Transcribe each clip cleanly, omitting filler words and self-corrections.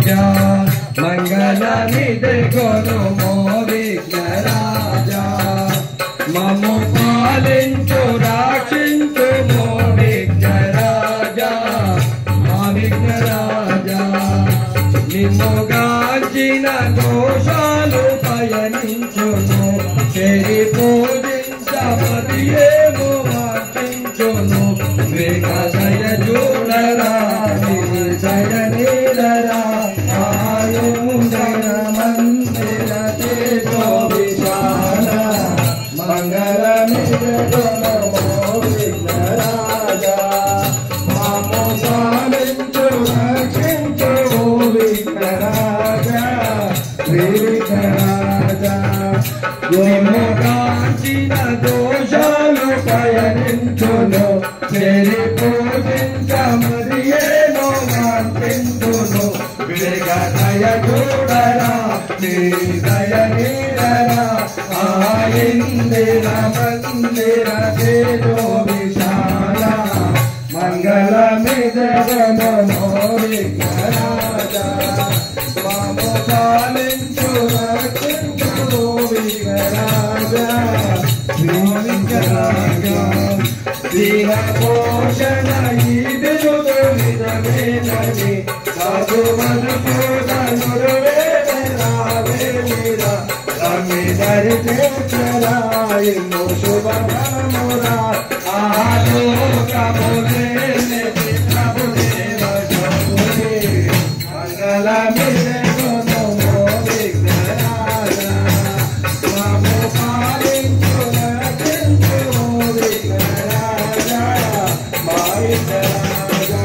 राजा मंगलमिदे गुरुमो विघ्नराजा ममो पालिंचु रक्षिंचु मो विघ्नराजा मा विघ्नराजा निन्नु गांచిన దోషాలు పయనించును చేరి పూజించమదియేమో వాంఛించును వేగదయ చూడరా జయ నీలరా ఆయుందర మందిర తేజో విశాల మంగళమిదో విఘ్నరాజా మామో పాలించు రక్షించు విఘ్నరాజా విఘ్నరాజా నిన్ను కాంచిన దోషాలు పయనించును చేరి పూజించమదియేమో వాంఛించును వేగదయ చూడరా దయ నీడరా ఆయిందిర మందిర తేజో విశాల మంగళమిదగమో విఘ్నరాజా మామో పాలించు రక్షించు విఘ్నరాజా విఘ్నరాజా దీన పోషణ ఈ బిరుదు నిజమేనని సాధువను పూజనురు వేదరావేమిరా తమ్మిదరి చేర్చరాయిను శుభమురా ఆలోకములేని ప్రభుదేవ శంభుని మంగళమిదే గుణమో విఘ్నరాజా మామో పాలించు రక్షించు విఘ్నరాజా మా విఘ్నరాజా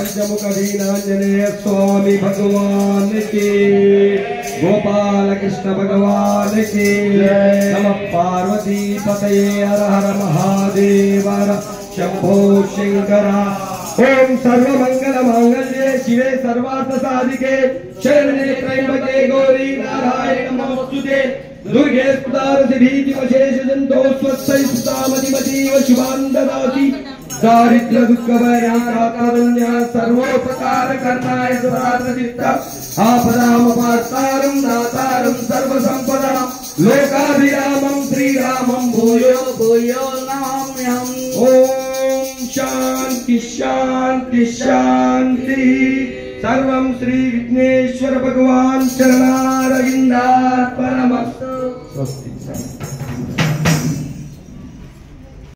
पंचमुखीनांजनेय स्वामी भगवान की गोपाल कृष्ण भगवान की नमः पार्वती पतये हर हर महादेव शंभो शंकर ओम सर्वमंगल मांगल्ये शिवे सर्वार्थ साधिके शरण्ये त्र्यंबके गौरी नारायणी नमोस्तुते दुर्गे स्तुतारसिद्धि वशेष जंतो स्वस्ति सुतामतिमतीव शुभां ददाति दारिद्र्य दुःख वैराग्य सर्वोपकार करणाय सुरार्चिता आपदामपास्तारं दातारं सर्वसंपदां लोकाभिरामं श्रीरामं भूयो भूयो नमाम्यहम् ओम शांति शांति शांति सर्वं श्री विघ्नेश्वर भगवान चरणारविंदार्पणमस्तु स्वस्ति।